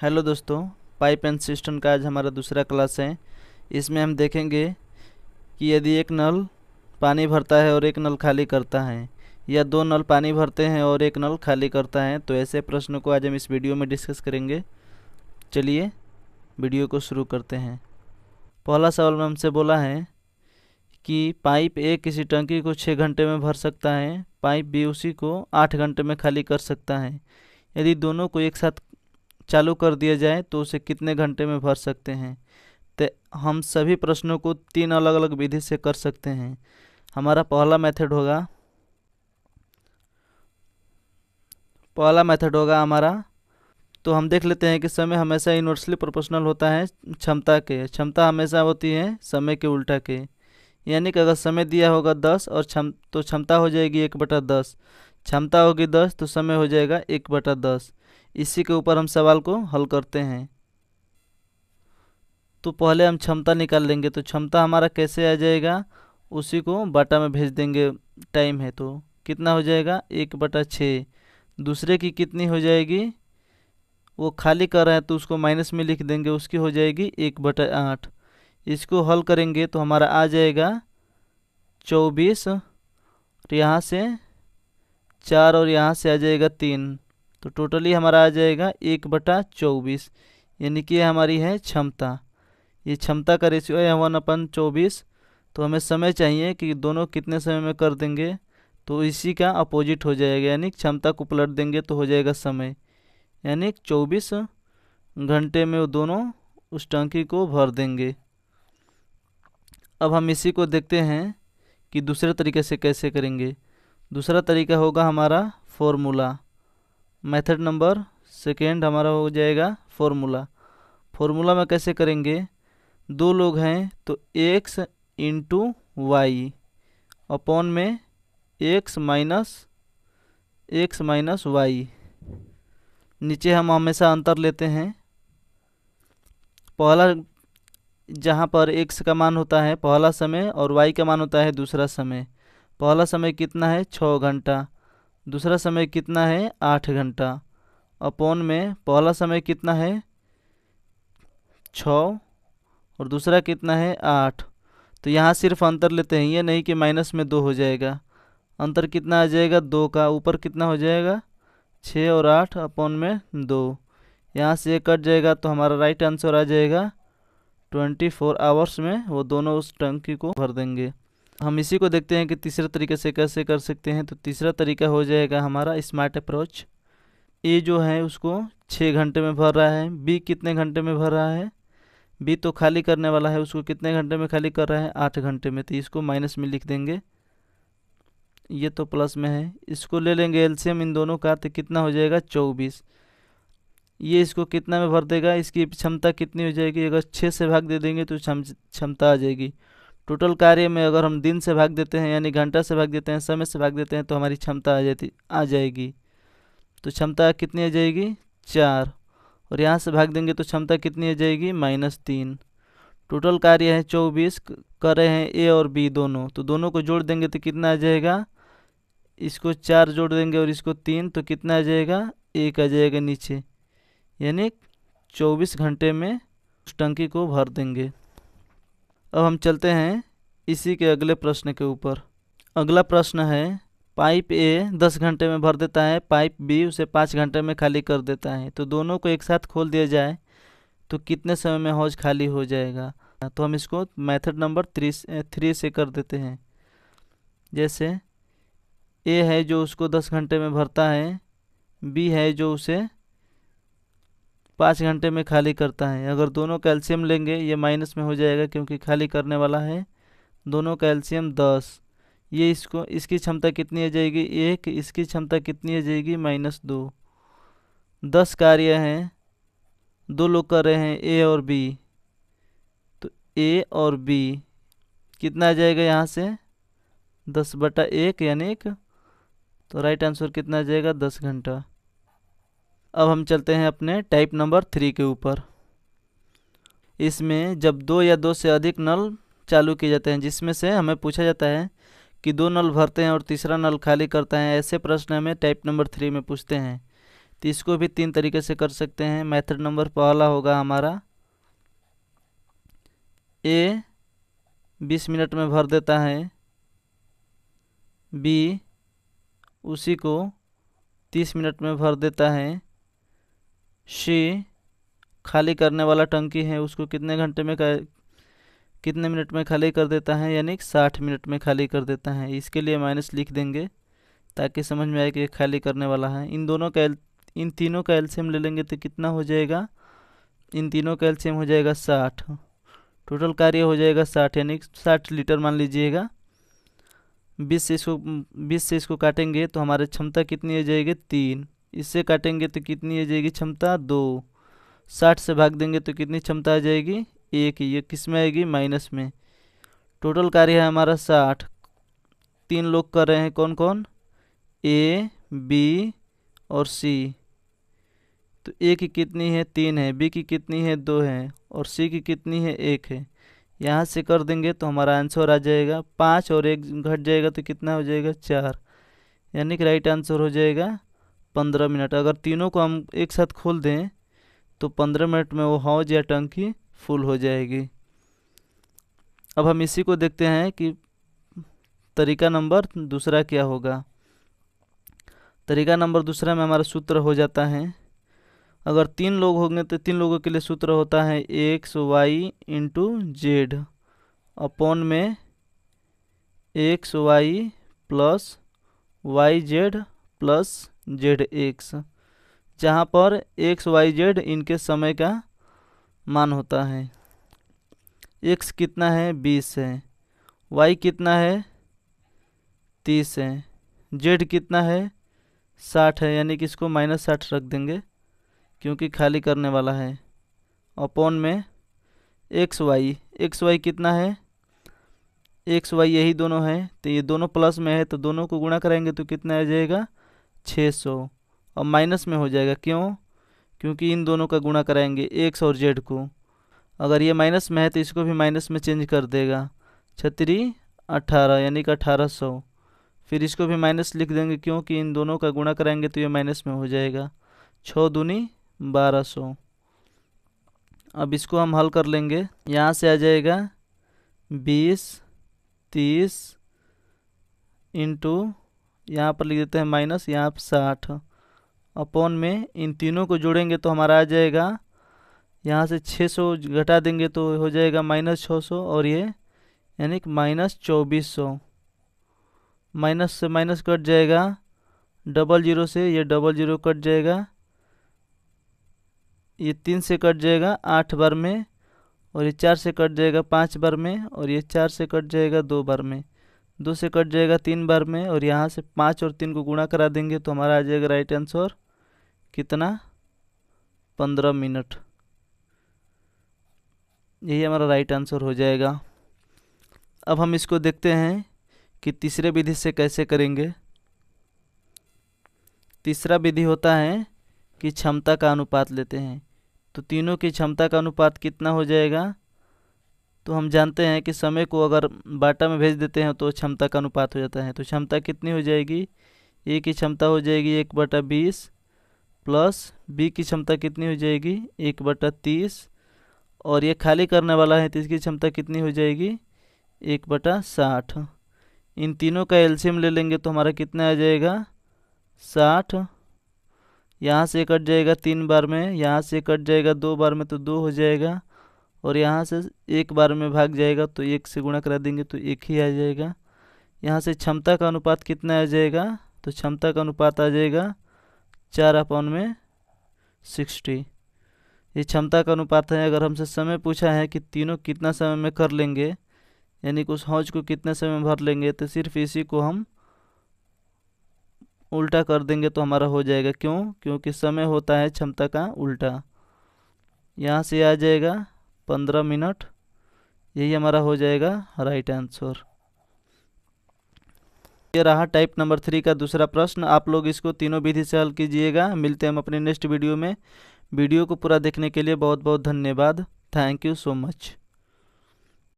Hello दोस्तों, pipe and system का आज हमारा दूसरा क्लास है। इसमें हम देखेंगे कि यदि एक नल पानी भरता है और एक नल खाली करता है, या दो नल पानी भरते हैं और एक नल खाली करता है, तो ऐसे प्रश्नों को आज हम इस वीडियो में डिस्कस करेंगे। चलिए वीडियो को शुरू करते हैं। पहला सवाल में हमसे बोला है कि पाइप ए किसी टंकी को 6 घंटे में भर सकता है, पाइप बी उसी को 8 घंटे में खाली कर सकता है। यदि दोनों को एक साथ चालू कर दिया जाए तो उसे कितने घंटे में भर सकते हैं। तो हम सभी प्रश्नों को 3 अलग अलग विधि से कर सकते हैं। हमारा पहला मेथड होगा हमारा, तो हम देख लेते हैं कि समय हमेशा इन्वर्सली प्रोपोर्शनल होता है क्षमता के। क्षमता हमेशा होती है समय के उल्टा के, यानी कि अगर समय दिया होगा 10 और तो क्षमता हो जाएगी 1/10। क्षमता होगी 10 तो समय हो जाएगा 1/10। इसी के ऊपर हम सवाल को हल करते हैं। तो पहले हम क्षमता निकाल लेंगे, तो क्षमता हमारा कैसे आ जाएगा, उसी को बटा में भेज देंगे। टाइम है तो कितना हो जाएगा 1/6। दूसरे की कितनी हो जाएगी, वो खाली कर रहे हैं तो उसको माइनस में लिख देंगे, उसकी हो जाएगी 1/8। इसको हल करेंगे तो हमारा आ जाएगा 24, और यहाँ से 4 और यहाँ से आ जाएगा 3, तो टोटली हमारा आ जाएगा 1/24, यानी कि हमारी है क्षमता। ये क्षमता का रेशियो है 1/24। तो हमें समय चाहिए कि दोनों कितने समय में कर देंगे, तो इसी का अपोजिट हो जाएगा, यानी क्षमता को पलट देंगे तो हो जाएगा समय, यानी 24 घंटे में वो दोनों उस टंकी को भर देंगे। अब हम इसी को देखते हैं कि दूसरे तरीके से कैसे करेंगे। दूसरा तरीका होगा हमारा फॉर्मूला। मेथड नंबर सेकेंड हमारा हो जाएगा फॉर्मूला। फॉर्मूला में कैसे करेंगे, दो लोग हैं तो x इंटू वाई अपॉन में x माइनस वाई। नीचे हम हमेशा अंतर लेते हैं। पहला जहाँ पर x का मान होता है पहला समय और y का मान होता है दूसरा समय। पहला समय कितना है 6 घंटा, दूसरा समय कितना है 8 घंटा, अपॉन में पहला समय कितना है 6 और दूसरा कितना है 8। तो यहाँ सिर्फ अंतर लेते हैं, ये नहीं कि माइनस में 2 हो जाएगा। अंतर कितना आ जाएगा 2 का, ऊपर कितना हो जाएगा 6 और 8 अपॉन में 2। यहाँ से कट जाएगा तो हमारा राइट आंसर आ जाएगा 24 आवर्स में वो दोनों उस टंकी को भर देंगे। हम इसी को देखते हैं कि तीसरे तरीके से कैसे कर सकते हैं। तो तीसरा तरीका हो जाएगा हमारा स्मार्ट अप्रोच। ए जो है उसको 6 घंटे में भर रहा है, बी कितने घंटे में भर रहा है, बी तो खाली करने वाला है, उसको कितने घंटे में खाली कर रहा है 8 घंटे में, तो इसको माइनस में लिख देंगे, ये तो प्लस में है। इसको ले लेंगे एलसीएम इन दोनों का, तो कितना हो जाएगा 24। ये इसको कितना में भर देगा, इसकी क्षमता कितनी हो जाएगी, अगर 6 से भाग दे देंगे तो क्षमता आ जाएगी। टोटल कार्य में अगर हम दिन से भाग देते हैं यानी घंटा से भाग देते हैं, समय से भाग देते हैं, तो हमारी क्षमता आ जाएगी। तो क्षमता कितनी आ जाएगी 4, और यहाँ से भाग देंगे तो क्षमता कितनी आ जाएगी -3। टोटल कार्य है 24, कर रहे हैं ए और बी दोनों, तो दोनों को जोड़ देंगे तो कितना आ जाएगा, इसको 4 जोड़ देंगे और इसको 3, तो कितना आ जाएगा 1 आ जाएगा नीचे, यानी 24 घंटे में उस टंकी को भर देंगे। अब हम चलते हैं इसी के अगले प्रश्न के ऊपर। अगला प्रश्न है, पाइप ए 10 घंटे में भर देता है, पाइप बी उसे 5 घंटे में खाली कर देता है, तो दोनों को एक साथ खोल दिया जाए तो कितने समय में हौज खाली हो जाएगा। तो हम इसको मेथड नंबर 3 से कर देते हैं। जैसे ए है जो उसको 10 घंटे में भरता है, बी है जो उसे 5 घंटे में खाली करता है। अगर दोनों का एलसीएम लेंगे ये माइनस में हो जाएगा क्योंकि खाली करने वाला है, दोनों का एलसीएम 10। ये इसकी क्षमता कितनी आ जाएगी 1, इसकी क्षमता कितनी आ जाएगी -2। 10 कार्य हैं, दो लोग कर रहे हैं ए और बी, तो ए और बी कितना आ जाएगा यहाँ से 10/1 यानी तो राइट आंसर कितना आ जाएगा 10 घंटा। अब हम चलते हैं अपने टाइप नंबर 3 के ऊपर। इसमें जब 2 या 2 से अधिक नल चालू किए जाते हैं, जिसमें से हमें पूछा जाता है कि 2 नल भरते हैं और तीसरा नल खाली करता है, ऐसे प्रश्न हमें टाइप नंबर 3 में पूछते हैं। तो इसको भी 3 तरीके से कर सकते हैं। मेथड नंबर पहला होगा हमारा ए 20 मिनट में भर देता है, बी उसी को 30 मिनट में भर देता है, सी खाली करने वाला टंकी है उसको कितने मिनट में खाली कर देता है, यानी 60 मिनट में खाली कर देता है। इसके लिए माइनस लिख देंगे ताकि समझ में आए कि खाली करने वाला है। इन तीनों का एलसीएम ले लेंगे तो कितना हो जाएगा, इन तीनों का एलसीएम हो जाएगा 60। टोटल कार्य हो जाएगा 60, यानी 60 लीटर मान लीजिएगा। 20 से इसको काटेंगे तो हमारी क्षमता कितनी हो जाएगी, 3। इससे काटेंगे तो कितनी हो जाएगी क्षमता, 2। 60 से भाग देंगे तो कितनी क्षमता आ जाएगी, 1। ये किस में आएगी, माइनस में। टोटल कार्य है हमारा 60। 3 लोग कर रहे हैं, कौन कौन, ए, बी और सी। तो ए की कितनी है, 3 है, बी की कितनी है, 2 है, और सी की कितनी है, 1 है। यहाँ से कर देंगे तो हमारा आंसर आ जाएगा 5 और 1 घट जाएगा तो कितना हो जाएगा, 4। यानी कि राइट आंसर हो जाएगा 15 मिनट। अगर तीनों को हम एक साथ खोल दें तो 15 मिनट में वो हौज या टंकी फुल हो जाएगी। अब हम इसी को देखते हैं कि तरीका नंबर दूसरा क्या होगा। तरीका नंबर दूसरा में हमारा सूत्र हो जाता है, अगर 3 लोग होंगे तो 3 लोगों के लिए सूत्र होता है XY इंटू जेड अपॉन में XY plus YZ plus ZX, जहाँ पर XYZ इनके समय का मान होता है। X कितना है, 20 है, Y कितना है, 30 है, Z कितना है, 60 है, यानी कि इसको -60 रख देंगे क्योंकि खाली करने वाला है, अपॉन में XY कितना है, XY यही दोनों है, तो ये दोनों प्लस में है तो दोनों को गुणा कराएंगे तो कितना आ जाएगा, 600। और माइनस में हो जाएगा, क्यों, क्योंकि इन दोनों का गुणा कराएंगे X और Z को। अगर ये माइनस में है तो इसको भी माइनस में चेंज कर देगा, 6 18 यानी कि 1800। फिर इसको भी माइनस लिख देंगे क्योंकि इन दोनों का गुणा कराएंगे तो ये माइनस में हो जाएगा, 6 दूनी 1200। अब इसको हम हल कर लेंगे, यहाँ से आ जाएगा 20 30 इंटू यहाँ पर लिख देते हैं माइनस, यहाँ पर 60 अपॉन में इन तीनों को जोड़ेंगे तो हमारा आ जाएगा, यहाँ से 600 घटा देंगे तो हो जाएगा -600 और ये यानी कि -2400। माइनस से माइनस कट जाएगा, 00 से ये 00 कट जाएगा, ये 3 से कट जाएगा 8 बार में, और ये 4 से कट जाएगा 5 बार में, और ये 4 से कट जाएगा 2 बार में, 2 से कट जाएगा 3 बार में, और यहाँ से 5 और 3 को गुणा करा देंगे तो हमारा आ जाएगा राइट आंसर कितना, 15 मिनट। यही हमारा राइट आंसर हो जाएगा। अब हम इसको देखते हैं कि तीसरे विधि से कैसे करेंगे। तीसरा विधि होता है कि क्षमता का अनुपात लेते हैं, तो तीनों की क्षमता का अनुपात कितना हो जाएगा, तो हम जानते हैं कि समय को अगर बाटा में भेज देते हैं तो क्षमता का अनुपात हो जाता है। तो क्षमता कितनी हो जाएगी, ए की क्षमता हो जाएगी 1/20 प्लस बी की क्षमता कितनी हो जाएगी 1/30, और ये खाली करने वाला है तो इसकी क्षमता कितनी हो जाएगी 1/60। इन तीनों का एलसीएम ले लेंगे तो हमारा कितना आ जाएगा 60। यहाँ से कट जाएगा 3 बार में, यहाँ से कट जाएगा 2 बार में तो 2 हो जाएगा, और यहाँ से 1 बार में भाग जाएगा तो 1 से गुणा करा देंगे तो 1 ही आ जाएगा। यहाँ से क्षमता का अनुपात कितना आ जाएगा, तो क्षमता का अनुपात आ जाएगा 4/60। ये क्षमता का अनुपात है। अगर हमसे समय पूछा है कि तीनों कितना समय में कर लेंगे, यानी कि उस हौज को कितने समय में भर लेंगे, तो सिर्फ इसी को हम उल्टा कर देंगे तो हमारा हो जाएगा। क्यों, क्योंकि समय होता है क्षमता का उल्टा। यहाँ से आ जाएगा 15 मिनट, यही हमारा हो जाएगा राइट आंसर। ये रहा टाइप नंबर 3 का दूसरा प्रश्न। आप लोग इसको तीनों विधि से हल कीजिएगा। मिलते हैं हम अपने नेक्स्ट वीडियो में। वीडियो को पूरा देखने के लिए बहुत बहुत धन्यवाद। Thank you so much.